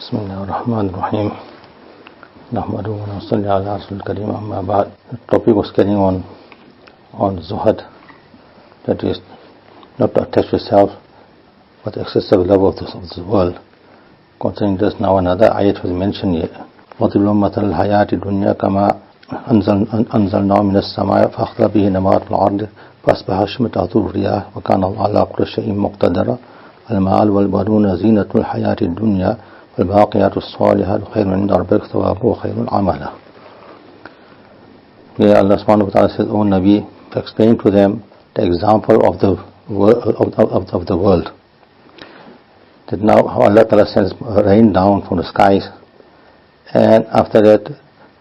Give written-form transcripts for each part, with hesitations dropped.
Bismillahirrahmanirrahim. Nahmaduhu wa nusalli ala rasulil kareem, amma ba'd. The topic was carrying on zuhad, that is not to attach yourself with excessive love of this world. Concerning this, now another ayat was mentioned here. وَضِلُّ مَثَلَ الْحَيَاةِ الدُّنْيَا كَمَا أَنزَلْنَا مِنَ السَّمَاءِ فَأَخْضَرَ بِهِ نَبَاتُ الْأَرْضِ فَأَصْبَحَ هَشِيمًا الرِّيَاحُ وَكَانَ اللَّهُ عَلَى كُلِّ شَيْءٍ مُقْتَدِرًا الْمَالُ وَالْبَنُونَ زِينَةُ الْحَيَاةِ الدُّنْيا وَالْبَاقِيَاتُ الصَّالِحَاتُ خَيْرٌ عِندَ رَبِّكَ ثَوَابًا وَخَيْرٌ عَمَلًا. Here Allah subhanahu wa ta'ala says, O Nabi, explain to them the example of the world. That now how Allah ta'ala sends rain down from the skies, and after that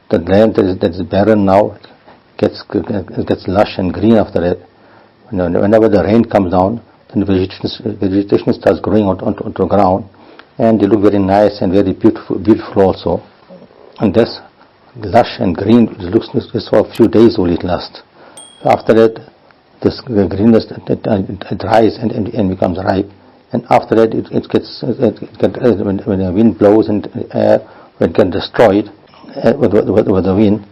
the land that is barren now gets lush and green after that. Whenever the rain comes down, then the vegetation starts growing onto the ground, and they look very nice and very beautiful also. And this lush and green looks just for a few days only it lasts. After that, this greenness dries and becomes ripe. And after that, when the wind blows and it gets destroyed with the wind,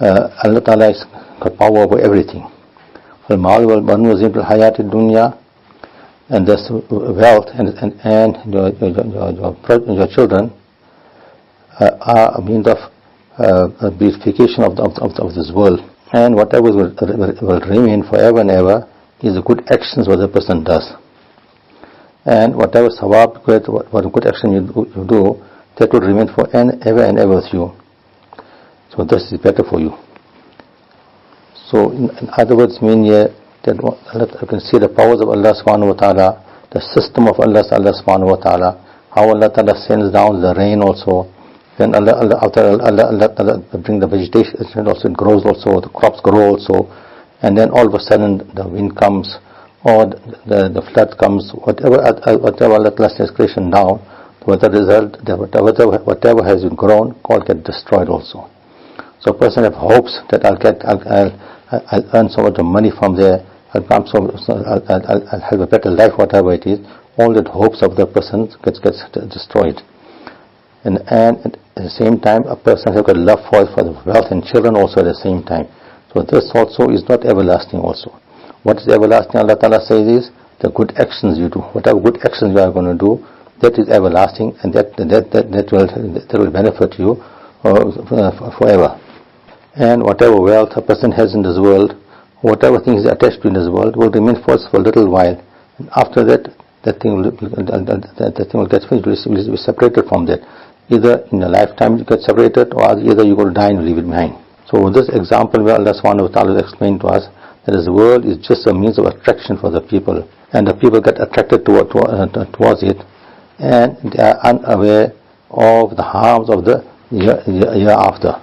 Allah Ta'ala has got power over everything. وَالْمَالُ وَالْبَنُونَ زِينَةُ الْحَيَاةِ الدُّنْيا, and this wealth and your children are a means of beautification of this world. And whatever will remain forever and ever is the good actions what the person does. And whatever sawab, what good action you do, that will remain forever and ever with you. So this is better for you. So in other words, mean here that you can see the powers of Allah subhanahu wa ta'ala, the system of Allah subhanahu wa ta'ala, how Allah ta'ala sends down the rain also. Then Allah bring the vegetation, also it grows also, the crops grow also, and then all of a sudden the wind comes, or the flood comes, whatever Allah Ta'ala sends creation down, with the result that whatever has been grown, all get destroyed also. So a person have hopes that I'll earn so much money from there, I'll have a better life, whatever it is. All that hopes of the person gets destroyed. And at the same time, a person has got love for the wealth and children also at the same time. So this also is not everlasting also. What is everlasting, Allah Ta'ala says, is the good actions you do. Whatever good actions you are going to do, that is everlasting, and that will benefit you forever. And whatever wealth a person has in this world, whatever things is attached to in this world, will remain for a little while. And after that, that thing will get finished, will be separated from that. Either in a lifetime you get separated, or either you will die and leave it behind. So this example where Allah subhanahu wa ta'ala explained to us that this world is just a means of attraction for the people, and the people get attracted towards it, and they are unaware of the harms of the year after.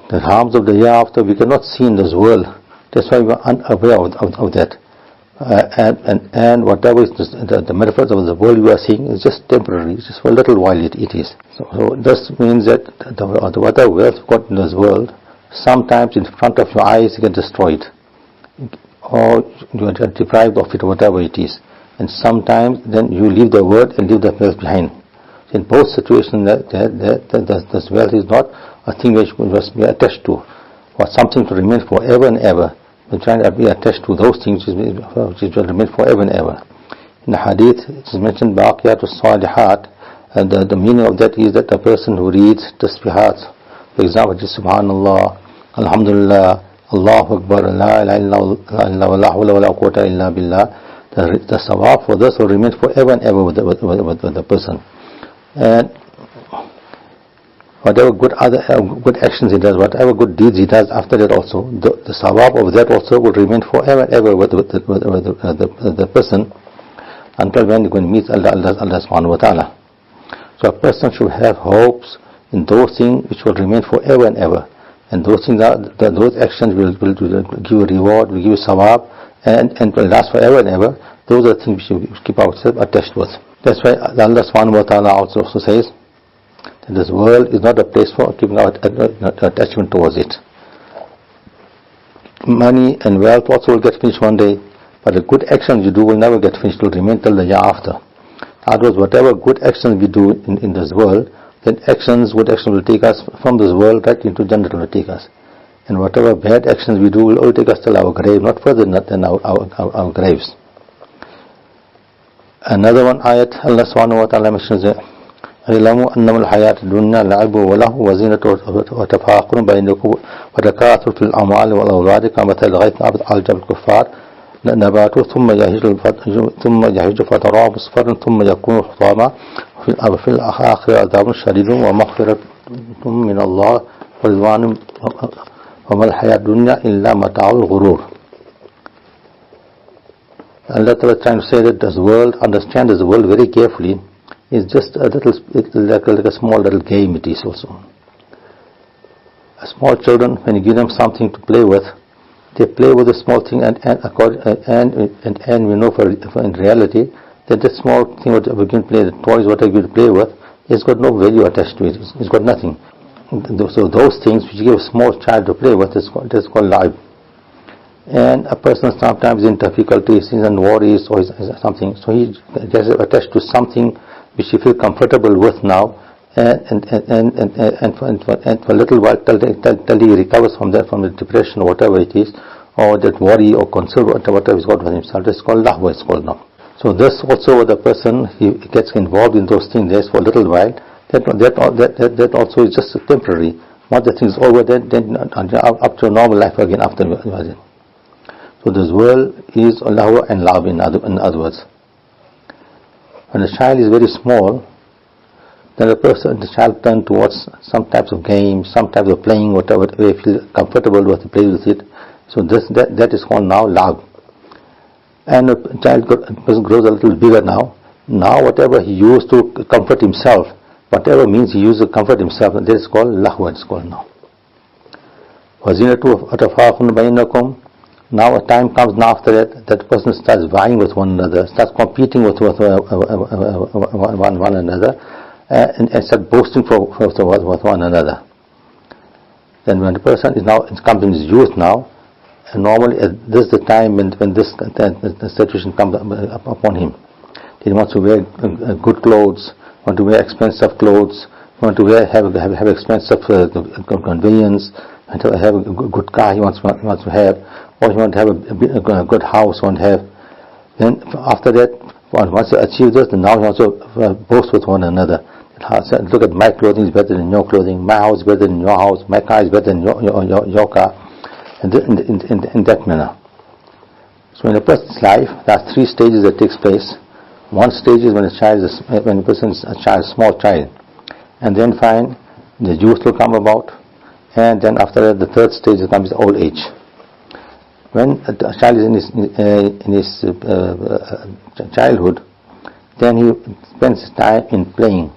The harms of the year after we cannot see in this world. That's why we are unaware of that. And whatever is the benefits of the world you are seeing is just temporary, just for a little while it is. So this means that whatever wealth you got in this world, sometimes in front of your eyes you get destroyed, or you are deprived of it, whatever it is. And sometimes then you leave the world and leave the wealth behind. In both situations, this wealth is not a thing which must be attached to, or something to remain forever and ever. We try to be attached to those things which will remain forever and ever. In the hadith, it is mentioned baqiyatu salihat, and the meaning of that is that a person who reads tasbihat, for example, just subhanallah, alhamdulillah, Allahu Akbar, la ilaha illallah, la hawla wa la quwwata illa billah, the sawab for this will remain forever and ever with the person. And whatever good actions he does, whatever good deeds he does after that also, the sawab of that also will remain forever and ever with the person, until when you're going to meet Allah subhanahu wa ta'ala. So a person should have hopes in those things which will remain forever and ever. And those things those actions will give you reward, will give you sawab, and will last forever and ever. Those are the things we should keep ourselves attached with. That's why Allah subhanahu wa ta'ala also says that this world is not a place for keeping our attachment towards it. Money and wealth also will get finished one day, but the good actions you do will never get finished, will remain till the year after. Otherwise, whatever good actions we do in this world, then good actions will take us from this world right into Jannah will take us. And whatever bad actions we do will all take us till our grave, not further than our graves. Another one ayat, Allah subhanahu wa ta'ala mentions اعلموا أنما الحياة الدنيا لعب وله وزينة وتفاخر بينكم وتكاثر في الأموال والأولاد كمثل الغيث أعجب الكفار نباته ثم يهيج فتراه مصفرا ثم يكون حطاما وفي الآخرة عذاب شديد ومغفرة من الله ورضوان وما الحياة الدنيا إلا متاع الغرور. Allah is trying to say that this world, understand this world very carefully, is just a little, like a small little game it is also. A small children, when you give them something to play with, they play with a small thing and we know for in reality that the small thing what we can play, the toys whatever you play with, it's got no value attached to it. It's got nothing. So those things which you give a small child to play with, it's called life. And a person sometimes in difficulties and worries or something, so he gets attached to something which he feels comfortable with now, and for a little while till he recovers from the depression or whatever it is, or that worry or concern whatever he's got for himself. It's called lahwa, it's called now. So this also the person he gets involved in those things there for a little while. That also is just temporary. Once the thing is over, then up to normal life again after. So this world is lahwa and love in other words. When a child is very small, then the child turns towards some types of games, some types of playing, whatever they feel comfortable with, play with it. So that is called now love. And the person grows a little bigger now. Now whatever he used to comfort himself, whatever means he used to comfort himself, that is called lahwa, it's called now. Now a time comes now after that person starts vying with one another, starts competing with one another, and starts boasting with one another. Then when the person comes in his youth now, and normally this is the time when the situation comes upon him. He wants to wear good clothes, want to wear expensive clothes, want to have expensive conveyance, and to have a good car he wants to have, or he wants to have a good house, want to have. Then after that, once he achieves this, then now he wants to boast with one another. Look at my clothing is better than your clothing, my house is better than your house, my car is better than your car, and in that manner. So in a person's life, there are three stages that takes place. One stage is when a person is a small child, and then fine, the youth will come about, and then after that, the third stage comes old age. When a child is in his childhood, then he spends his time in playing,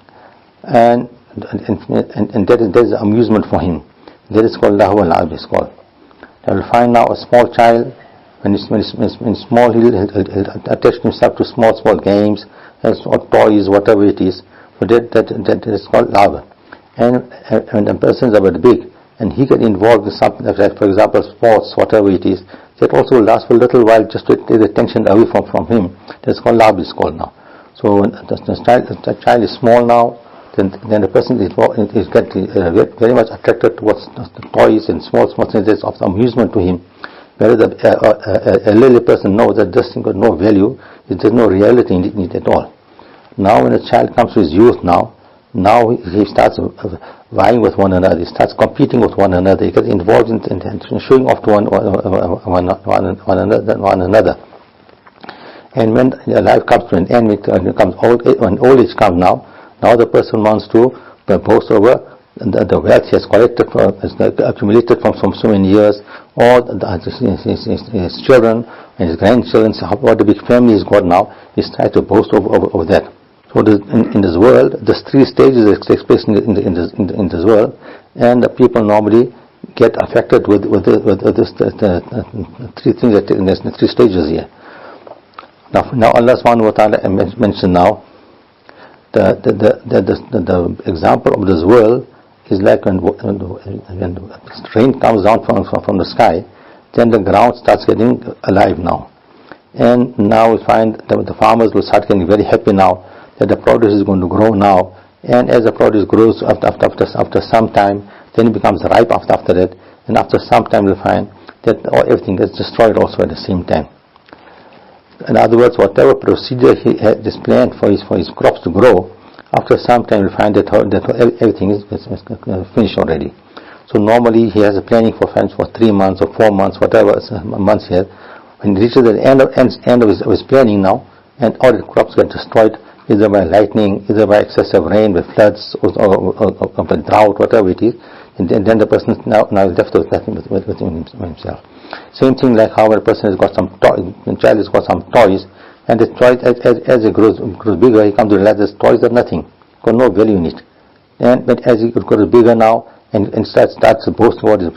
and that is amusement for him. That is called lahwa al-la'ib, is called. You will find now a small child, when he's small, he'll attach himself to small games, or toys, whatever it is. So that is called lava. And when a person is about big, and he get involved in something like, for example, sports, whatever it is, that also will last for a little while just to take the attention away from him. That's called lava, is called now. So when the child is small now, then the person is getting very much attracted towards the toys and small things of amusement to him. Whereas a elderly person knows that this thing got no value, there's no reality in it at all. Now when a child comes to his youth now he starts vying with one another, he starts competing with one another, he gets involved in showing off to one another. And when life comes to an end, when old age comes now the person wants to boast over the wealth he has collected, accumulated from so many years, or his children and his grandchildren, what a big family he's got now, he's trying to boast over that. So in this world, there's three stages that takes place in this world, and the people normally get affected with this three things that in the three stages here. Now Allah subhanahu wa ta'ala mentioned now the example of this world is like when rain comes down from the sky, then the ground starts getting alive now. And now we find that the farmers will start getting very happy now that the produce is going to grow now, and as the produce grows after some time, then it becomes ripe after that, and after some time you'll find that everything gets destroyed also at the same time. In other words, whatever procedure he had just planned for his crops to grow, after some time you'll find that everything is finished already. So normally he has a planning for 3 months or 4 months, whatever months here. When he reaches the end of his planning now, and all the crops get destroyed, either by lightning, either by excessive rain, by floods, or by drought, whatever it is, and then the person is now left with nothing with himself. Same thing like how a person has got some toys, the child has got some toys, and the toys, as it grows bigger, he comes to realize these toys are nothing, got no value in it. But as he grows bigger now, and starts boasting about the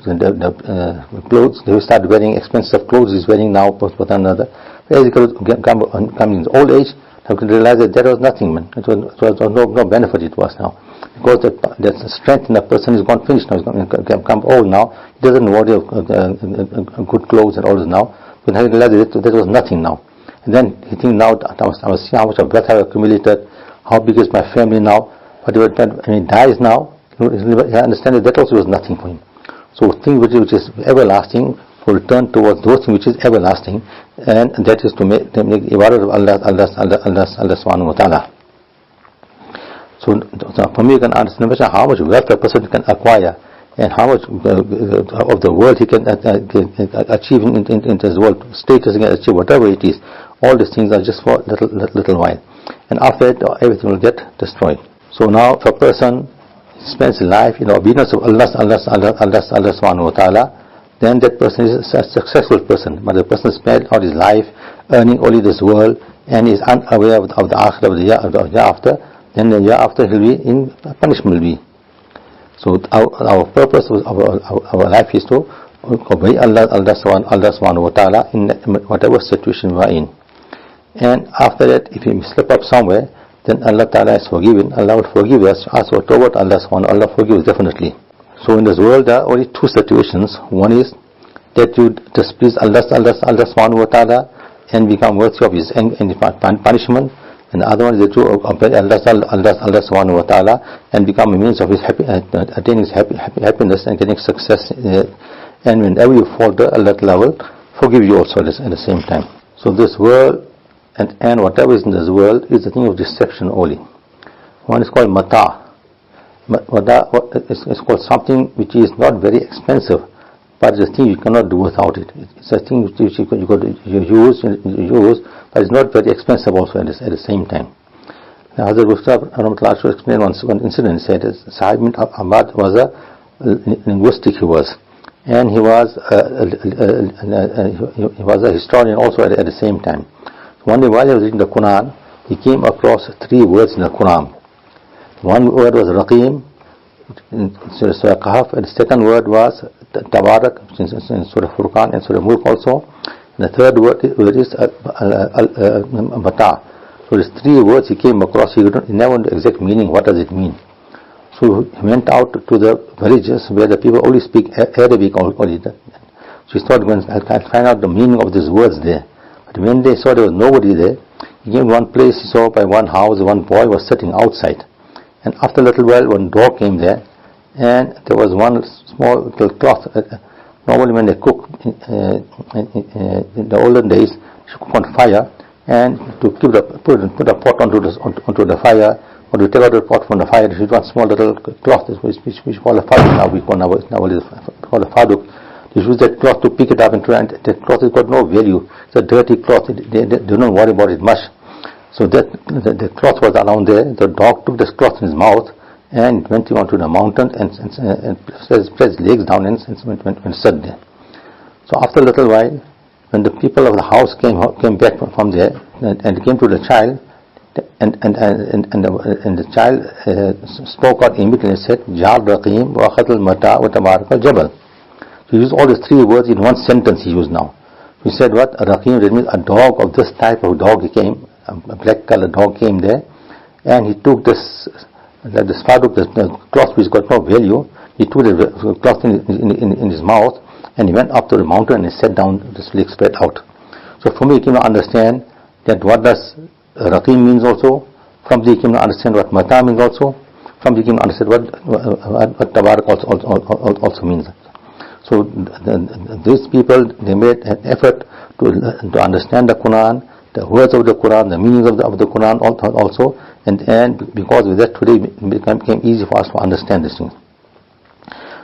clothes, he will start wearing expensive clothes he's wearing now, both with another. But as he comes in old age, he can realize that there was nothing, man. It was no benefit it was now. Because the strength in the person is gone finished now. He's going to become old now. He doesn't worry of good clothes and all this now. But he realized that there was nothing now. And then he thinks now, I must see how much of wealth I have accumulated, how big is my family now. But when he dies now, he understands that also was nothing for him. So things which is everlasting will return towards those things which is everlasting, and that is to make ibadah of Allah subhanahu wa ta'ala. So for me, you can understand how much wealth a person can acquire, and how much of the world he can achieve in this world, status he can achieve, whatever it is. All these things are just for little while, and after that everything will get destroyed. So now if a person spends life in obedience of Allah subhanahu wa ta'ala, then that person is a successful person. But the person spent all his life earning only this world and is unaware of the akhirah, of the year after, then the year after he'll be in punishment will be. So our purpose of our life is to obey Allah subhanahu wa ta'ala in whatever situation we are in. And after that, if we slip up somewhere, then Allah Ta'ala is forgiven. Allah will forgive us. Ask for tawbah, Allah subhanahu wa ta'ala forgives definitely. So in this world there are only two situations. One is that you displease Allah subhanahu wa ta'ala and become worthy of his punishment, and the other one is that you obey Allah subhanahu wa ta'ala and become a means of his attaining his happiness and getting success. And whenever you falter, Allah will forgive you also at the same time. So this world and whatever is in this world is a thing of deception only. One is called mata. It's called something which is not very expensive, but it's a thing you cannot do without it. It's a thing which you use, but it's not very expensive also at the same time. Now Hazrat Mustakim explained one incident. He said Sahab bin Ahmad was a linguistic, he was, and he was a historian also at the same time. One day while he was reading the Quran, he came across 3 words in the Quran. One word was Raqim in Surah Kahf, and the second word was Tabarak in Surah Furqan and Surah Mulk also. And the third word is Mata. So these 3 words he came across, he never knew the exact meaning, what does it mean. So he went out to the villages where the people only speak Arabic only. So he thought, I'll find out the meaning of these words there. But when they saw there was nobody there, he came to one place, he saw by one house, one boy was sitting outside. And after a little while, one dog came there, and there was one small little cloth. Normally when they cook, in the olden days, you cook on fire, and to put a pot onto the fire, or to take out the pot from the fire, there is one small little cloth, which we call a faduk now. We call a faduk. You use that cloth to pick it up, and that cloth has got no value. It's a dirty cloth. They don't worry about it much. So that the cloth was around there. The dog took this cloth in his mouth and went onto the mountain and spread his legs down and went sat there. So after a little while, when the people of the house came back from there and came to the child, and the child spoke out immediately and said, Jal Raqim wa Khatal Mata wa Tabarak al Jabal. So he used all these 3 words in one sentence. He used now. He said what? Raqim, that means a dog of this type of dog. He came. A black colored dog came there, and he took this faduk, the cloth which got no value. He took the cloth in his mouth, and he went up to the mountain and sat down, his legs spread out. So for me, you can understand that what does Raqim means also, From there you can understand what mata means also. From there you can understand what tabarak also means. So these people, they made an effort to understand the Quran, the words of the Quran, the meanings of the Quran also, and because of that today it became easy for us to understand this thing.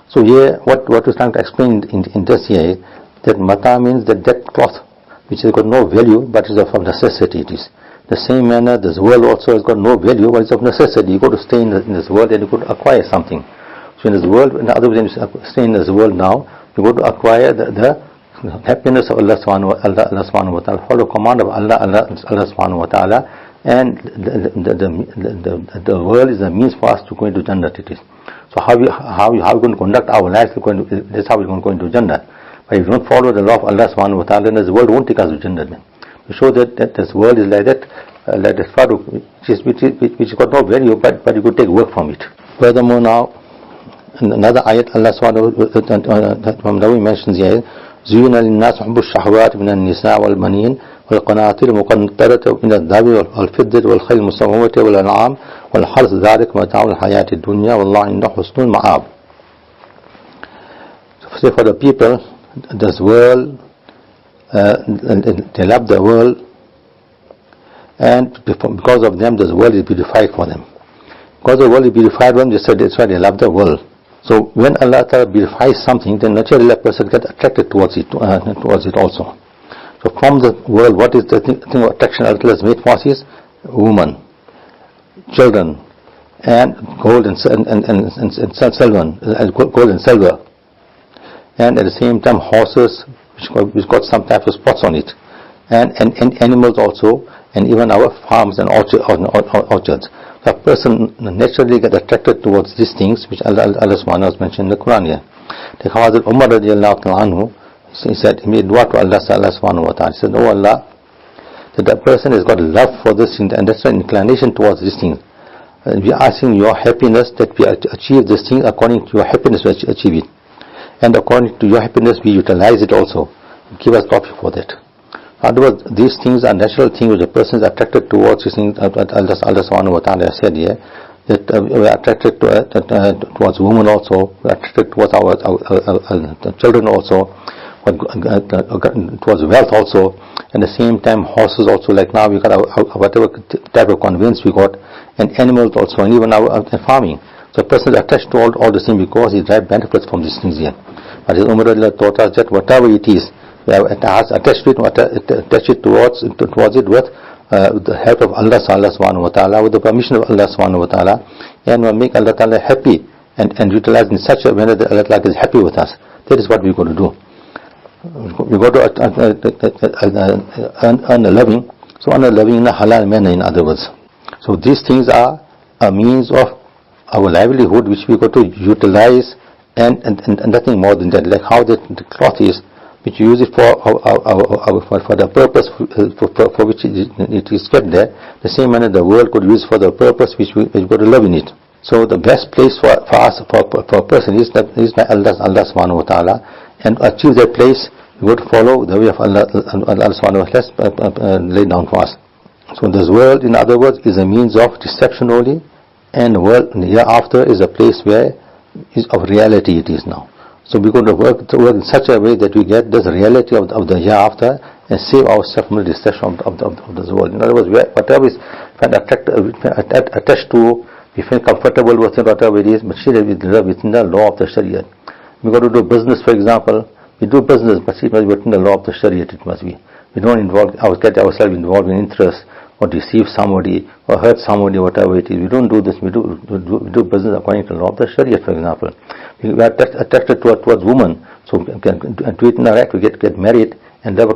So here what we're trying to explain in this here is that mata means that cloth which has got no value but is of necessity. It is the same manner this world also has got no value but it's of necessity. You got to stay in this world and you got to acquire something. So in this world, in other words, stay in this world now, you got to acquire the happiness of Allah subhanahu wa ta'ala, follow command of Allah subhanahu wa ta'ala, and the world is a means for us to go into Jannah. It is. So how we going to conduct our lives, that's how we're going to go into Jannah. But if we don't follow the law of Allah subhanahu wa ta'ala, then this world won't take us to Jannah. To show that this world is like that, like this faruq, which got no value, but you could take work from it. Furthermore now, another ayat Allah subhanahu wa ta'ala mentions here, زُيِّنَ لِلنَّاسِ حُبُّ الشَّهَوَاتِ مِنَ النِّسَاءِ وَالْبَنِينَ وَالْقَنَاطِيرِ الْمُقَنطَرَةِ مِنَ الذَّهَبِ وَالْفِضَّةِ وَالْخَيْلِ الْمُسَوَّمَةِ وَالْأَنْعَامِ وَالْحَرْثِ ذَلِكَ مَتَاعُ الْحَيَاةِ الدُّنْيَا وَاللَّهُ عِندَهُ حُسْنُ الْمَآبِ. So for the people, this world, they love the world, and because of them, this world is beautified for them. Because the world is beautified for them, they said that's why they love the world. So when Allah Ta'ala beautifies something, then naturally a person gets attracted towards it also. So from the world, what is the thing of attraction Allah has made for us is woman, children, and gold and silver, gold and silver, and at the same time horses which got some type of spots on it, and animals also, and even our farms and orchards. So a person naturally gets attracted towards these things which Allah subhanahu wa ta'ala has mentioned in the Quran here. Like Hazrat Umar radiallahu anhu, he said, he made dua to Allah subhanahu wa ta'ala. He said, oh Allah, that the person has got love for this thing, and that's an inclination towards these things. We are asking your happiness that we achieve this thing according to your happiness we achieve it. And according to your happiness we utilize it also. Give us tawfiq for that. In other words, these things are natural things which a person is attracted towards. These things Allah subhanahu wa ta'ala said here, that we are attracted towards women also, we are attracted towards our children also, towards wealth also, and at the same time horses also, like now we got our whatever type of conveyance we got, and animals also, and even our farming. So a person is attached to all these things because he derives benefits from these things here. But as Umar taught us that whatever it is, we have attached it towards it with the help of Allah subhanahu wa ta'ala, with the permission of Allah subhanahu wa ta'ala, and we make Allah ta'ala happy and utilize in such a manner that Allah ta'ala is happy with us. That is what we're going to do. We're going to earn a living, so earn a living in a halal manner, in other words. So these things are a means of our livelihood which we got to utilize, and nothing more than that. Like how the cloth is, which you use it for the purpose for which it is kept there, the same manner the world could use for the purpose which we got to live in it. So the best place for us, for a person is by Allah subhanahu wa ta'ala, and to achieve that place we got to follow the way of Allah subhanahu wa ta'ala laid down for us. So this world, in other words, is a means of deception only, and the world hereafter is a place where is of reality it is now. So we're going to work in such a way that we get this reality of the hereafter and save ourselves from the destruction of this world. In other words, whatever is attached to, we feel comfortable with it, whatever it is, but still we live within the law of the Sharia. We're going to do business, for example. We do business, but it must be within the law of the Sharia. It must be. We don't get ourselves involved in interest, or deceive somebody, or hurt somebody, whatever it is. We don't do this. We do business according to the law of the Sharia, for example. We are attracted towards women, so do it in the right. We get married and live a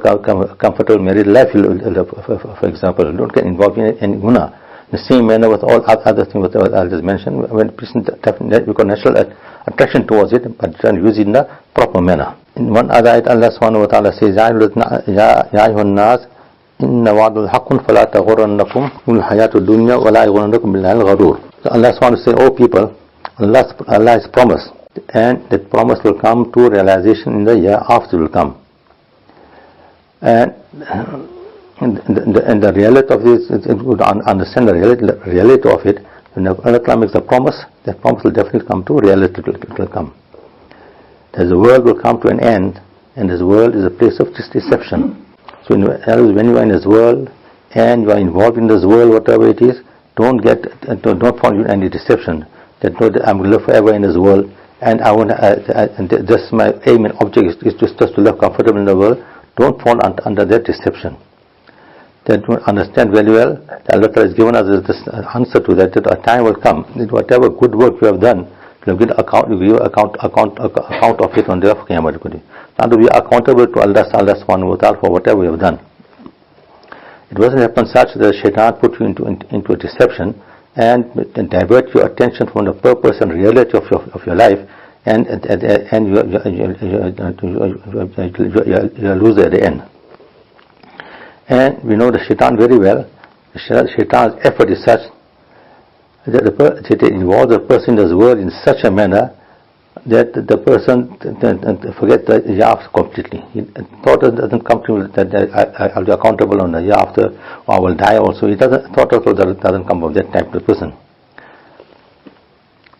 comfortable married life, for example. Don't get involved in any guna. The same manner with all other things that I just mentioned. When person we got natural attraction towards it, but don't use it in the proper manner. In one other ayat, Allah subhanahu wa ta'ala says, Ya ayyuhan nas, inna wa'dul haqqun fala taghurrannakum al-hayatud dunya wa la yaghurrannakum billahi al-gharur. Allah subhanahu wa ta'ala says, oh people, Allah has promised, and that promise will come to realization in the year after will come. And and the reality of this, it would understand the reality of it. When Allah makes a promise, that promise will definitely come to reality. It will come. As the world will come to an end, and this world is a place of deception. So when you are in this world and you are involved in this world, whatever it is, don't fall into any deception. That no, I'm going to live forever in this world, and I want, and just my aim and object is just to live comfortable in the world. Don't fall under that deception. That don't understand very well. Allah has given us this answer to that. That a time will come. That whatever good work you have done, you'll give account of it on the day of Qiyamah. Now to be accountable to Allah subhanahu wa ta'ala for whatever you have done. It wasn't happen such that Shaitan put you into a deception and divert your attention from the purpose and reality of your life, and you lose at the end. And we know the Shaitan very well. Shaitan's effort is such that it involves the person in this world in such a manner that the person forget the year after completely. Thought doesn't come to him that I'll be accountable on the year after, or I will die also. Thought also doesn't come of that type of person.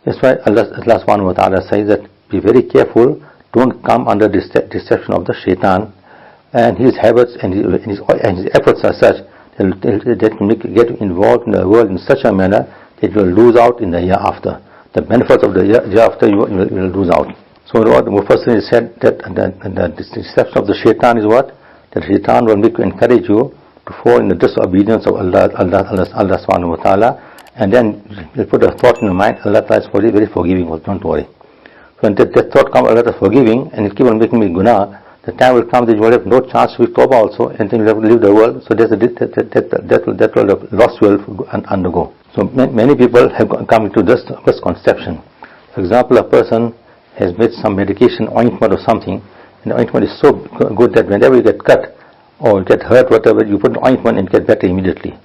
That's why Allah subhanahu wa ta'ala says that be very careful, don't come under deception of the Shaitan, and his habits and his efforts are such that will get you involved in the world in such a manner that you will lose out in the year after. The benefits of the year after you will lose out. So what Mufassir said, that the deception of the Shaitan is what? That Shaitan will make you, encourage you to fall in the disobedience of Allah subhanahu wa ta'ala, and then you put a thought in your mind, Allah is very forgiving, don't worry. So when that thought comes, Allah is forgiving, and it keep on making me guna, the time will come that you will have no chance to be tawbah also, and then you will have to leave the world. So that will the loss will undergo. So many people have come into this misconception. For example, a person has made some medication, ointment or something, and the ointment is so good that whenever you get cut or get hurt, whatever, you put the ointment and get better immediately.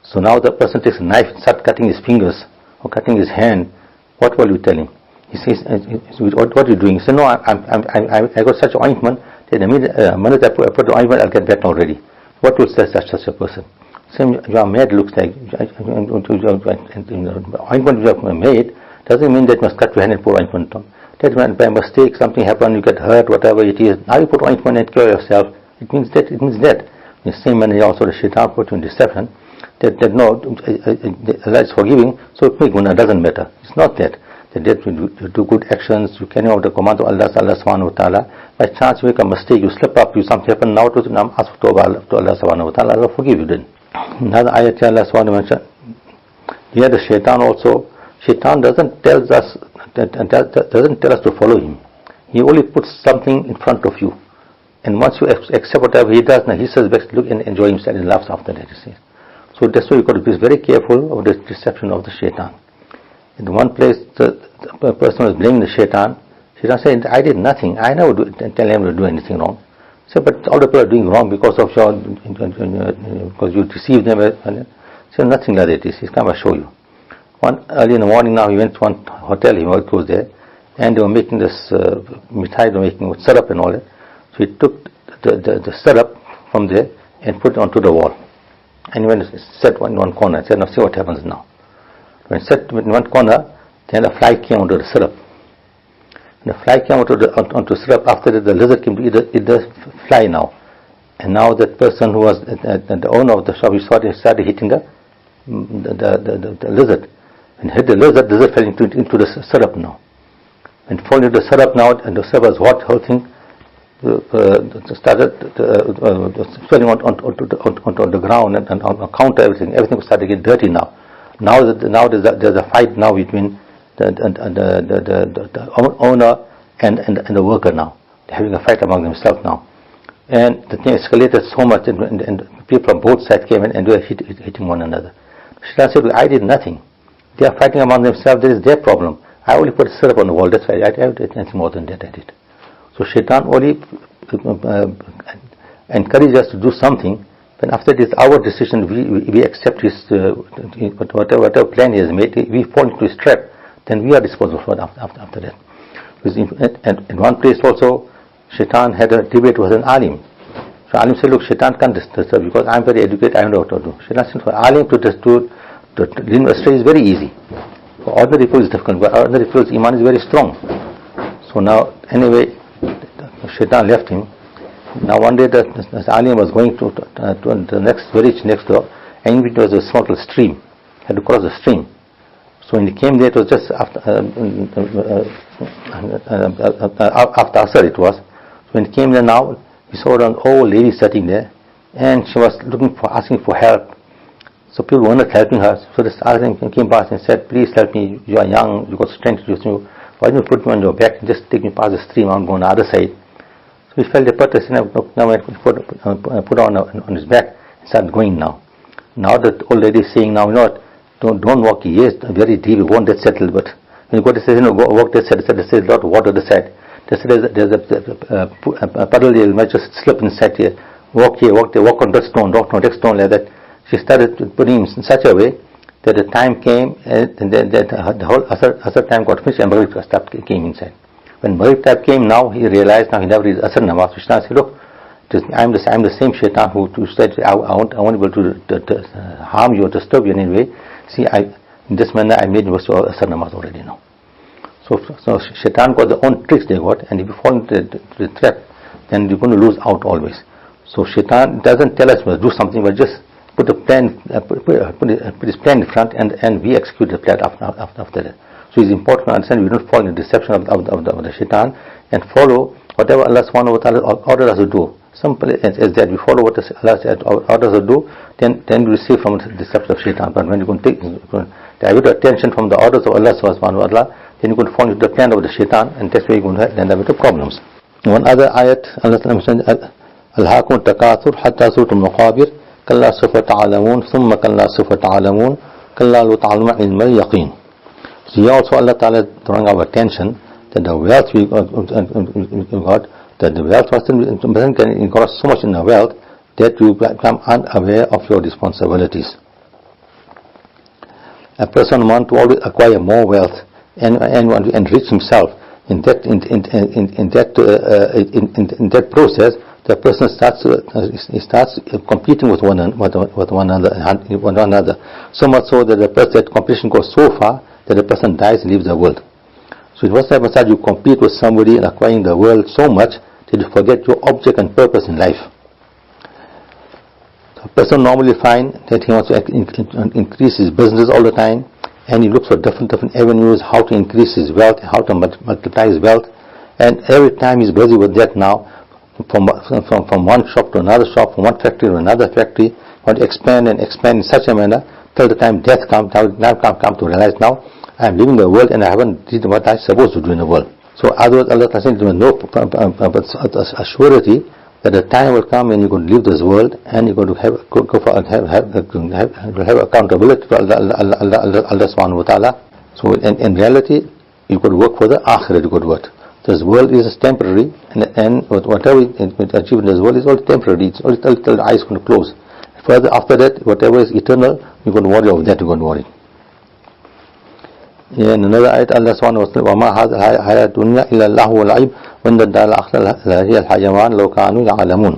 So now the person takes a knife and starts cutting his fingers or cutting his hand. What will you tell him? He says, what are you doing? He says, no, I got such ointment that the minute I put the ointment, I'll get better already. What will say such a person? Same, you are mad, looks like. Ointment you have made doesn't mean that you must cut your hand and put ointment on. That when by mistake something happened, you get hurt, whatever it is, now you put ointment and cure yourself. It means that. In the same manner also the Shaitan put you in deception. That no, Allah is forgiving, so it doesn't matter. It's not that. That you do good actions, you carry out the command of Allah subhanahu wa ta'ala. By chance you make a mistake, you slip up, something happen, now to ask for tawbah to Allah subhanahu wa ta'ala, Allah will forgive you then. Another ayat Allah subhanahu wa ta'ala mentioned, here the Shaitan also, Shaitan doesn't tell us to follow him. He only puts something in front of you. And once you accept whatever he does, now he says, look and enjoy himself and laughs after that, he says. So that's why you've got to be very careful of the deception of the Shaitan. In one place, the person was blaming the Shaitan. Shaitan said, I did nothing. I never tell him to do anything wrong. So, but all the people are doing wrong because of because you deceived them. So nothing like that. He's come and show you. Early in the morning now, he went to one hotel, he goes there, and they were making this mithai, they were making with syrup and all that. So he took the syrup from there and put it onto the wall. And he went and sat in one corner and said, now see what happens now. When he sat in one corner, then a fly came onto the syrup. And the fly came onto syrup. After that, the lizard came to eat the fly now. And now that person who was the owner of the shop, he started hitting the lizard. And hit the lizard fell into the syrup now. And falling into the syrup now, and the syrup was hot, whole thing started swelling onto the ground and on the counter, everything started to get dirty now. Now there's a fight now between the owner and the worker now. They're having a fight among themselves now. And the thing escalated so much, and people from both sides came in and they were hitting one another. Shaitan said, I did nothing. They are fighting among themselves, that is their problem. I only put syrup on the wall, that's why I did nothing more than that I did. So Shaitan only encourages us to do something, but after this our decision, we accept his whatever plan he has made, we fall into his trap, then we are responsible for it after that. And in one place also, Shaitan had a debate with an alim. So Alim said, look, Shaitan can't disturb because I'm very educated, I know what to do. Shaitan said, for Alim to lead him astray is very easy. For ordinary people it's difficult, but ordinary people's Iman is very strong. So now, anyway, Shaitan left him. Now one day the Alim was going to the next village next door, and it was a small stream. He had to cross the stream. So when he came there, it was just after Asr it was. So when he came there now, he saw an old lady sitting there, and she was asking for help. So people were not helping her. So this Alim came past and said, please help me, you are young, you got strength, why don't you put me on your back and just take me past the stream, I'm going on the other side. So he felt the purpose, and now I put on his back and started going now. Now the old lady is saying, now, you know what, don't walk, yes, very deep, it won't get settled, but when you go to say, go walk that side, there's a lot of water on the side. There's a puddle there, you might just slip inside here. Walk here, walk there, walk on that stone, next stone like that. She started putting him in such a way that the time came, and the whole Asr time got finished, and Maghrib came inside. When Maghrib time came, now he realized, now he never reads Asr Namaz. Shaitan said, look, I'm the same Shaitan who said, I won't be able to harm you or disturb you in any way. See, in this manner I made you Asr Namaz already now. So Shaitan got their own tricks they got, and if you fall into the trap, then you're going to lose out always. So Shaitan doesn't tell us to do something, but just put a plan, put his plan in front, and we execute the plan after that. So it's important to understand we don't fall in the deception of the Shaitan, and follow whatever Allah subhanahu wa ta'ala orders us to do. Simple as that, we follow what Allah orders us to do, then we receive from the deception of Shaitan. But when you're going to divert attention from the orders of Allah subhanahu wa ta'ala, then you're going to fall into the plan of the Shaitan, and that's where you're going to end up with the problems. One other ayat, Allah mentioned, Al-Hakum takathur hatta surtum maqabir, kalla sufa ta'alamun, thumma kalla sufa ta'alamun, kalla lu ta'alma ilma yaqeen. So here also Allah Ta'ala drawing our attention that the wealth we got, that the wealth can engross so much in the wealth that you become unaware of your responsibilities. A person wants to always acquire more wealth and want to enrich himself. In that process, the person starts competing with one another. So much so that that competition goes so far that the person dies and leaves the world. So it was that you compete with somebody in acquiring the world so much that you forget your object and purpose in life. A person normally finds that he wants to increase his business all the time, and he looks for different avenues, how to increase his wealth, how to multiply his wealth, and every time he's busy with that now, from one shop to another shop, from one factory to another factory, want to expand in such a manner till the time death comes. Now come to realize now I am leaving the world and I haven't did what I supposed to do in the world. So otherwise Allah said there was no assurity that the time will come when you're going to leave this world and you're going to have accountability to Allah subhanahu wa ta'ala. So in reality you could work for the Akhirah, you could work. This world is temporary, and whatever we achieve in this world is all temporary. It's all till the eyes going to close. Further after that, whatever is eternal, you're going to worry over that, you're going to worry. In another ayat, Allah subhanahu wa ta'ala, وَمَا هَذَا الْحَيَاةُ الدُّنْيَا إِلَّا اللَّهُ وَالْعِبْ وَإِنَّ الدَّارَ الْآخِرَةَ لَهِيَ الْحَيَوَانُ لَوْ كَانُوا يَعْلَمُونَ.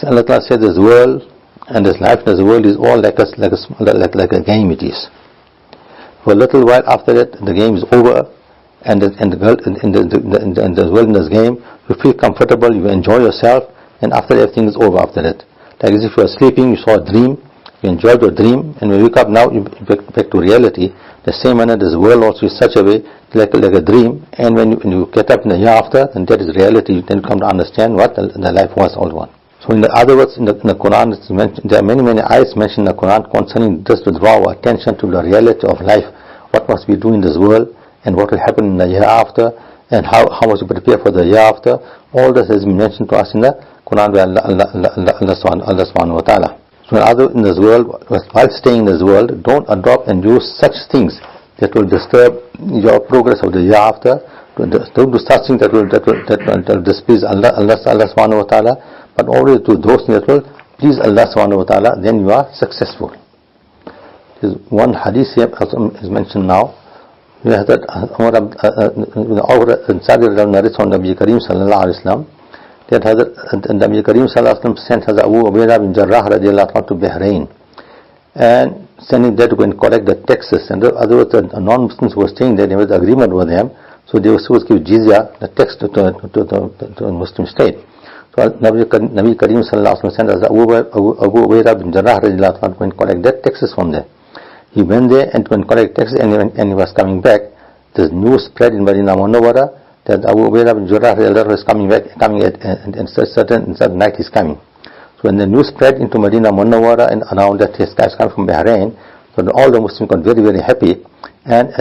Allah Ta'ala said this world and this life in this world is all like a game it is. For a little while after that, the game is over, and the world in this game, you feel comfortable, you enjoy yourself, and after everything is over after that. Like as if you are sleeping, you saw a dream, you enjoyed your dream, and when you wake up now, you back to reality. The same manner, this world also is such a way, like a dream, and when you get up in the year after, then that is reality. Then you come to understand what the life was all one. So in the other words, in the Quran, it's mentioned, there are many ayahs mentioned in the Quran concerning just to draw our attention to the reality of life, what must we do in this world, and what will happen in the year after, and how must we prepare for the year after. All this has been mentioned to us in the Quran by Allah subhanahu wa ta'ala. So in this world, while staying in this world, don't adopt and use such things that will disturb your progress of the year after. Don't do such things that will displease Allah subhanahu wa ta'ala, but always do those things that will please Allah subhanahu wa ta'ala, then you are successful. There's one hadith here is mentioned now. Hazrat Umar narrates on Nabi Kareem sallallahu alayhi wa sallam that Nabi Kareem Sallallahu Alaihi Wasallam sent Hazrat Abu Ubaidah bin Jarrah radiallahu anhu to Bahrain, and sending there to go and collect the taxes. And otherwise, the non-Muslims who were staying there, there was agreement with them, so they were supposed to give jizya, the tax, to the Muslim state. So Nabi Kareem Sallallahu Alaihi Wasallam sent Hazrat Abu Ubaidah bin Jarrah radiallahu anhu to go and collect their taxes from there. He went there and to collect taxes, and he was coming back. The news spread in Medina Munawwara that Abu Ubaidah bin Jarrah was coming and certain night he's coming. So when the news spread into Medina Munawwara and around that his guys come from Bahrain, so all the Muslims got very, very happy. And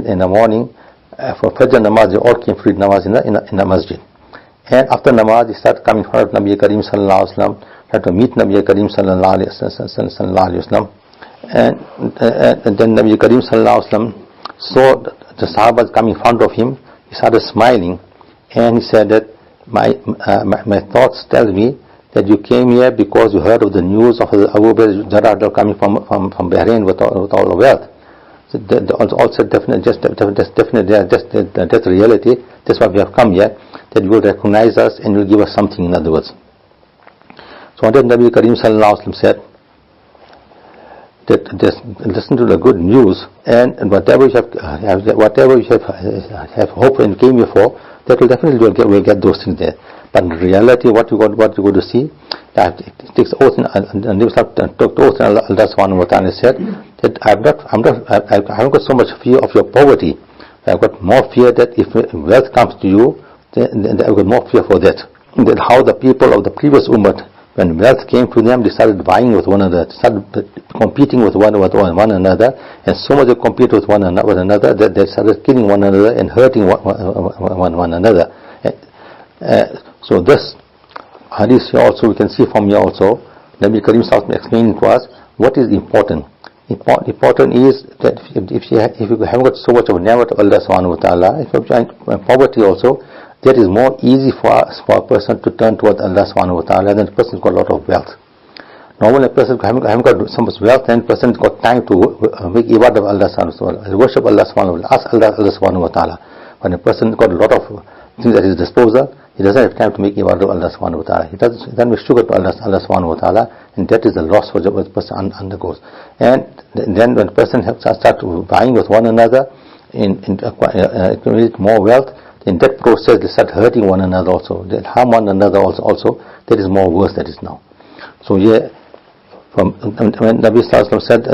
in the morning, for Fajr namaz, they all came for namaz in the masjid. And after namaz, they started coming for Nabi Kareem Sallallahu Alaihi Wasallam, had to meet Nabi Kareem Sallallahu Alaihi Wasallam. And then Nabi Kareem Sallallahu Alaihi Wasallam saw the Sahaba coming in front of him. He started smiling, and he said that my thoughts tell me that you came here because you heard of the news of Abu Ubaidah coming from Bahrain with all the wealth. So also definitely, that's reality. That's why we have come here, that you will recognize us and you will give us something, in other words. So then Nabi Kareem Sallallahu Alaihi Wasallam said that listen to the good news, and whatever you have hope and came here for, that will definitely will get those things there. But in reality, what you going to see, that it takes oath, and took oath, and Allah Subhanahu wa Taala said that I haven't got so much fear of your poverty. I've got more fear that if wealth comes to you, then I've got more fear for that. That how the people of the previous ummah, when wealth came to them, they started vying with one another, started competing with one another, and so much they compete with one another that they started killing one another and hurting one another. So this hadith here also, we can see from here also, Nabi Kareem Sallallahu Alaihi Wasallam explaining to us what is important. Important is that if you haven't got so much of a ni'mat of Allah Subhanahu wa Ta'ala, if you have poverty also, that is more easy for a person to turn towards Allah Subhanahu wa Ta'ala than a person who's got a lot of wealth. Normally a person haven't got so much wealth, and a person's got time to make ibadah of Allah Subhanahu wa Ta'ala, worship Allah Subhanahu wa Ta'ala, ask Allah Subhanahu wa Ta'ala. When a person's got a lot of things at his disposal, he doesn't have time to make ibadah of Allah Subhanahu wa Ta'ala. He doesn't make sugar to Allah Subhanahu wa Ta'ala, and that is the loss what the person undergoes. And then when a person starts vying with one another in accumulate more wealth, in that process they start hurting one another also, they harm one another also. That is more worse, that is now. So yeah, when Nabi Sallallahu Alaihi Wasallam said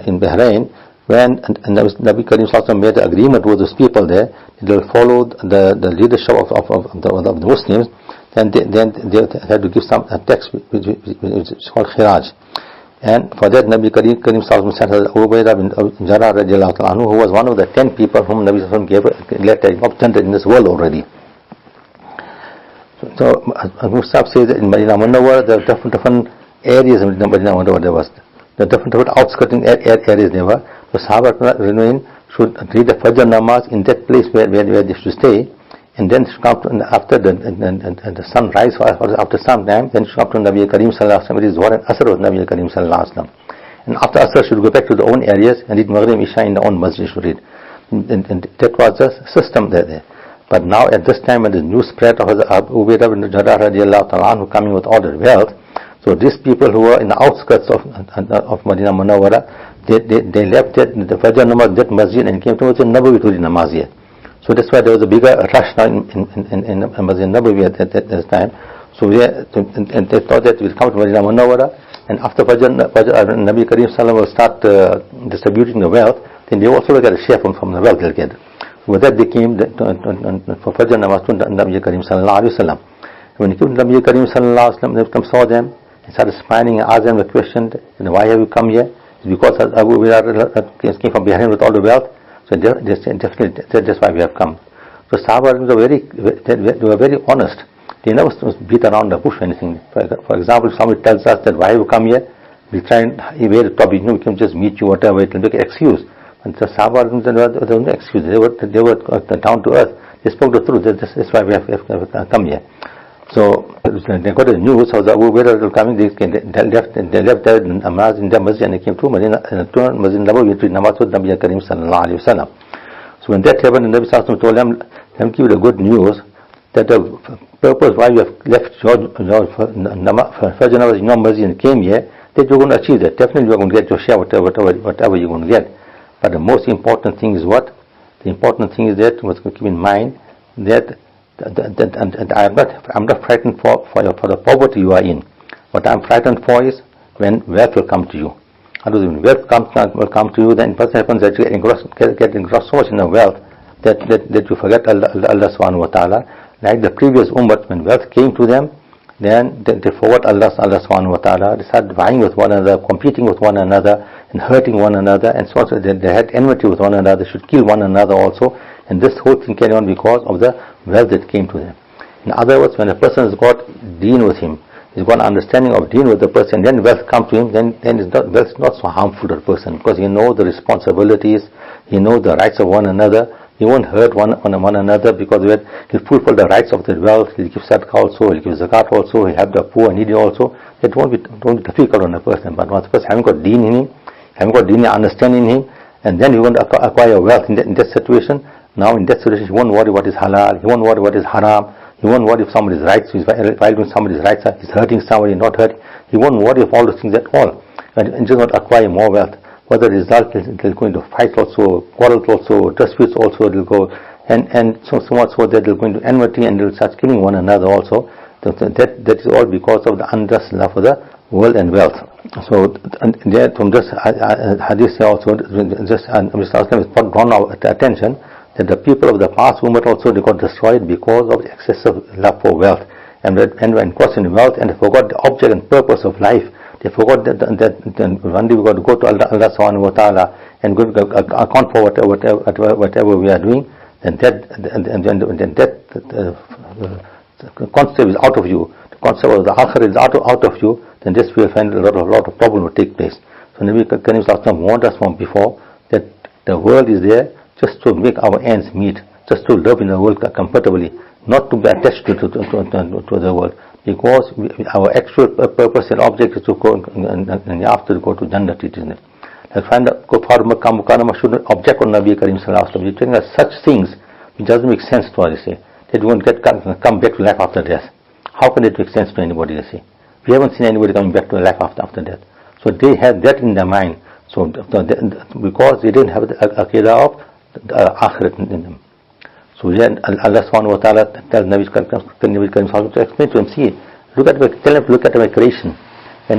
in Bahrain, when Nabi Kareem Sallallahu Alaihi Wasallam made an agreement with those people there, they will follow the leadership of the Muslims, then they had to give some tax which is called khiraj. And for that, Nabi Kareem Sallallahu Alaihi Wasallam sent Abu Ubaidah bin Jarrah radiallahu anhu, who was one of the 10 people whom Nabi Sallallahu Alaihi Wasallam gave letter obtained in this world already. So Musab says that in Medina Munawwara there are different areas in Medina Munawwara. There was the different outskirting areas there were. So Sahaba should read the Fajr namaz in that place where they should stay, and then come to, after the sunrise or after some time, then should come to Nabi Kareem Sallallahu Alaihi Wasallam. It is Zuhr and Asr with Nabi Kareem Sallallahu Alaihi Wasallam. And after Asr should go back to their own areas and read Maghrib Isha in their own masjid should read. And that was the system there. But now at this time when the news spread of Abu Ubaidah bin Jarrah radiallahu anhu coming with all the wealth, so these people who were in the outskirts of Medina Munawwara, they left the Fajr namaz, that masjid, and came to Masjid Nabawi to read namaz here. So that's why there was a bigger rush now in Masjid Nabawi at this time. So and they thought that we'll come to Medina Munawwara, and after Fajr Nabi Kareem Sallallahu will start distributing the wealth, then they also will get a share from the wealth they'll get. With that they came for Fajr namaz to Nabi Kareem Sallallahu Alaihi Wasallam. When he came to Nabi Kareem Sallallahu Alaihi Wasallam, they saw them and started smiling and asked them the question, why have you come here? It's because Abu Ubaidah came from Bahrain with all the wealth. So they said, definitely, that's why we have come. So Sahaba were very honest. They never beat around the bush or anything. For example, if somebody tells us that why have you come here, we try and evade the topic. We can just meet you, whatever, it will make an excuse. And the Sahaba, there was no excuse. They were down to earth. They spoke the truth. That's why we have come here. So they got the news of the Abu Ubaidah coming. They left their namaz in their masjid and they came to Masjid Nabawi to namaz with Nabi Kareem Sallallahu Alaihi Wasallam. So when that happened, the Nabi Sallallahu Alaihi Wasallam told them give the good news that the purpose why you have left your first generation, your mercy and came here, that you're going to achieve that. Definitely you're going to get your share, whatever you're going to get. But the most important thing is what? The important thing is that you must keep in mind that I'm not frightened for the poverty you are in. What I'm frightened for is when wealth will come to you. When wealth will come to you, then what happens that you get engrossed so much in the wealth that you forget Allah subhanahu wa ta'ala. Like the previous ummah, when wealth came to them, then they forgot Allah subhanahu wa ta'ala. They started vying with one another, competing with one another, and hurting one another, and so on. They had enmity with one another. They should kill one another also. And this whole thing carried on because of the wealth that came to them. In other words, when a person has got deen with him, he's got an understanding of deen with the person, then wealth comes to him, then wealth is not so harmful to the person, because he knows the responsibilities, he knows the rights of one another. He won't hurt one another, because he'll fulfill the rights of the wealth. He'll give sadaqah also, he'll give zakat also, he'll help the poor and needy also. It won't be difficult on a person. But once a person having got deen in him, having got deen understanding in him, and then he won't acquire wealth in that situation. Now in that situation, he won't worry what is halal, he won't worry what is haram, he won't worry if somebody's rights, he's violating somebody's rights, he's hurting somebody, not hurting. He won't worry of all those things at all. And just not acquire more wealth. Whether the result they're going to fight also, quarrels also, disputes also, they'll go, and so much so that they're going to enmity and they'll start killing one another also. That is all because of the unjust love for the world and wealth. So there, from this hadith also, Mr. Aslam has drawn our attention that the people of the past ummah also, they got destroyed because of excessive love for wealth, and when crossing wealth, and they forgot the object and purpose of life. They forgot that one day we got to go to Allah subhanahu wa ta'ala and go account for whatever we are doing. Then that concept is out of you. The concept of the akhirah is out of you. Then this will find a lot of problem will take place. So Nabi Karim Sallallahu Alaihi Wasallam warned us from before that the world is there just to make our ends meet, just to live in the world comfortably, not to be attached to the world. Because our actual purpose and object is to go and after to go to Jannah, isn't it? Like find the Kuffar Makkah Mukarramah should object on Nabi Karim Sallallahu Alaihi Wasallam. You're telling us such things which doesn't make sense to us, they say. That won't come back to life after death. How can it make sense to anybody, they say? We haven't seen anybody coming back to life after death. So they have that in their mind. So because they didn't have the aqidah of the akhirat in them. So then Allah subhanahu wa ta'ala tells Nabi Karim to explain to him, see, tell him to look at my creation. When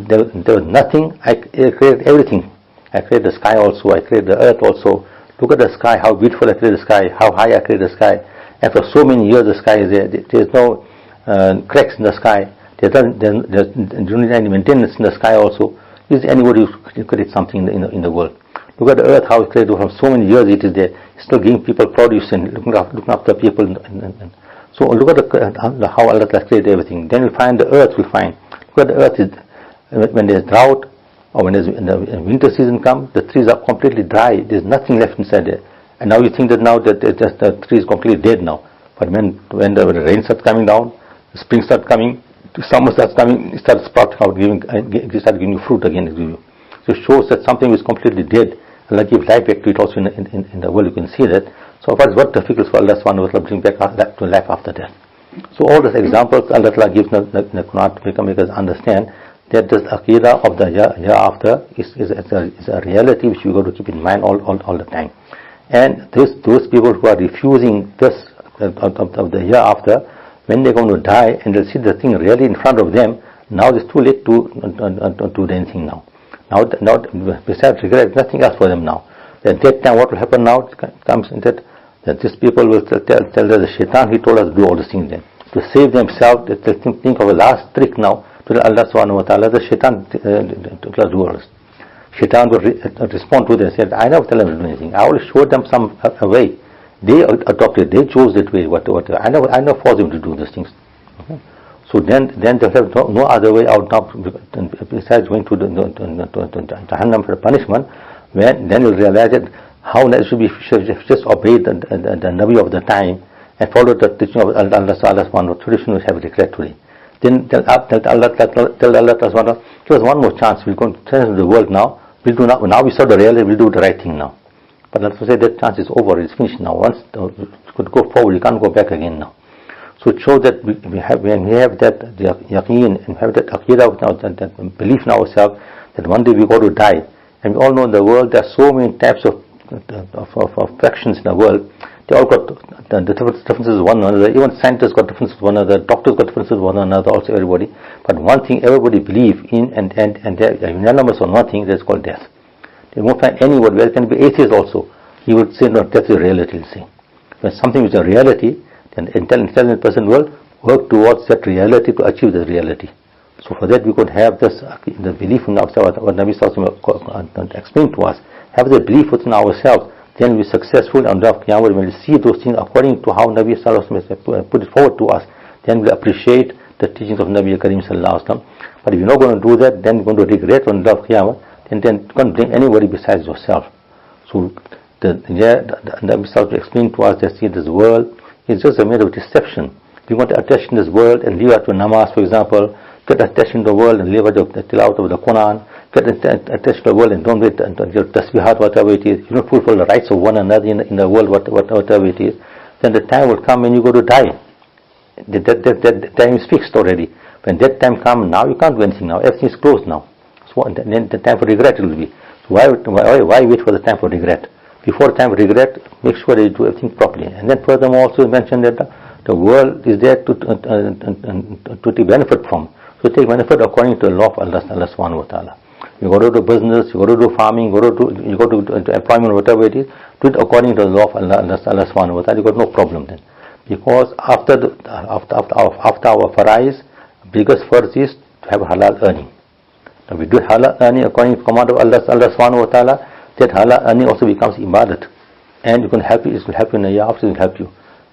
there was nothing, I created everything. I created the sky also, I created the earth also. Look at the sky, how beautiful I created the sky, how high I created the sky. And for so many years the sky is there. There's no cracks in the sky. There's don't need any maintenance in the sky also. Is anybody who creates something in the world? Look at the earth, how it's created from so many years it is there. It's still giving people produce and looking after people. And so look at how Allah has created everything. Then we'll find the earth, look at the earth, when there's drought or when the winter season comes, the trees are completely dry. There's nothing left inside there. And now you think that now that the tree is completely dead now. But when the rain starts coming down, the spring starts coming, the summer starts coming, it starts sprouting out, giving you fruit again. So it shows that something is completely dead. Allah gives life back to it also in the world. You can see that. So what difficult for Allah subhanahu wa ta'ala bring back to life after death. So all these examples Allah Ta'ala gives in the Quran to make us understand that this aqidah of the hereafter is a reality which we got to keep in mind all the time. And those people who are refusing this of the hereafter, when they're going to die and they'll see the thing really in front of them, now it's too late to do anything now. Now besides regret, nothing else for them now. At that time, what will happen now? It comes in that these people will tell the shaitan, he told us to do all these things then. To save themselves, they'll think of a last trick now to Allah subhanahu wa ta'ala. The shaitan told us to do all this. Shaitan will respond to them and say, I never tell them to do anything. I will show them some way. They adopted, they chose that way. I never force them to do these things. Okay? So then they'll have no other way out now besides going to Jahannam for punishment. Then you'll realize that how it should be just obeyed the Nabi of the time and followed the teaching of Allah subhanahu wa ta'ala, tradition which have declared today. Then tell Allah subhanahu, give us one more chance. We're going to turn the world now. Now we saw the reality, we'll do the right thing now. But Allah say that chance is over, it's finished now. Once you could go forward, you can't go back again now. So it shows that when we have that yaqeen and have that aqidah, that belief in ourselves, that one day we go to die. And we all know in the world there are so many types of factions in the world. They all got the differences with one another. Even scientists got differences with one another. Doctors got differences with one another. Also everybody. But one thing everybody believes in, and they're unanimous on one thing. That's called death. They won't find anyone. There can be atheists also. He would say, no, death is a reality. He'll say, when something is a reality, then the intelligent person will work towards that reality to achieve the reality. So for that we could have this the belief in ourselves, what Nabi Sallallahu Alaihi Wasallam explained to us. Have the belief within ourselves. Then we're successful on the day of Qiyamah. When we see those things according to how Nabi Sallallahu Alaihi Wasallam put it forward to us, then we appreciate the teachings of Nabi Kareem Sallallahu Alaihi Wasallam. But if you're not going to do that, then you're going to regret on the day of Qiyamah. Then you can't bring anybody besides yourself. So the Nabi Sallallahu Alaihi Wasallam explained to us that see this world is just a matter of deception. We want to attach in this world and leave out to namaz, for example. Get attached in the world and leave out the tilawat of the Quran. Get attached to the world and don't wait until your tasbihat, whatever it is. You don't fulfill the rights of one another in the world, whatever it is. Then the time will come when you go to die. That time is fixed already. When that time comes, now you can't do anything now. Everything is closed now. So then the time for regret will be. So why wait for the time for regret? Before the time for regret, make sure that you do everything properly. And then furthermore also mentioned that the world is there to take benefit from. So take benefit according to the law of Allah Subhanahu wa Ta'ala. You go to do business, you go to do farming, you go to employment, whatever it is, do it according to the law of Allah Subhanahu wa Ta'ala. You got no problem then. Because after our farais, biggest first is to have halal earning. Now we do halal earning according to the command of Allah Subhanahu wa Ta'ala. That halal earning also becomes ibadat, and you can help you. It will help you in the year after. It will help you.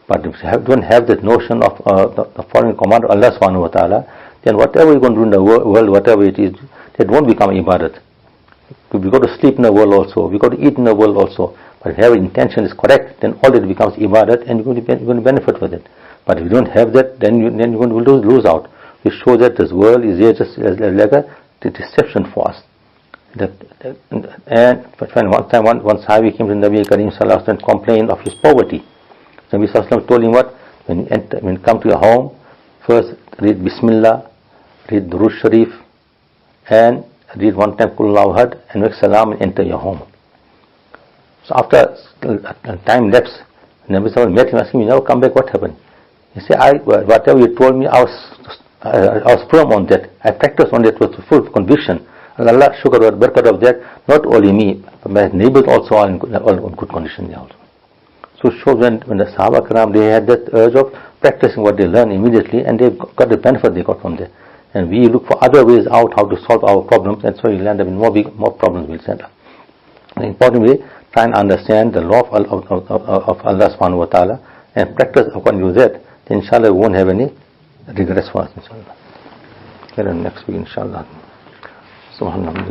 But if you don't have that notion of the following command of Allah Subhanahu wa Ta'ala, then whatever you're going to do in the world, whatever it is, that won't become ibadat. We got to sleep in the world also. We got to eat in the world also. But if your intention is correct, then all that becomes ibadat, and you're going to benefit with it. But if you don't have that, then you're going to lose out. We show that this world is here just like a deception for us. And one Sahabi came to Nabi Kareem Sallallahu Alaihi Wasallam and complained of his poverty. Nabi Sallallahu Alaihi Wasallam told him what? When you come to your home, first read Bismillah, read Durood Sharif, and read one time Qul Huwallahu Ahad, and make salam and enter your home. So after time lapse, Nabi Sallallahu Alaihi Wasallam met him, asking him, you never come back, what happened? He said, whatever you told me, I was firm on that. I practiced on that with full conviction. Allah shukr wa barakat of that, not only me, but my neighbors also are in good condition also. So it shows when the Sahaba Karam, they had that urge of practicing what they learned immediately, and they got the benefit they got from there. And we look for other ways out how to solve our problems, and so we land up in more problems will set up. And importantly, try and understand the law of Allah Subhanahu wa Ta'ala and practice according to that, then inshallah we won't have any regrets for us, inshallah. Okay, next week, inshallah. Subhanallah.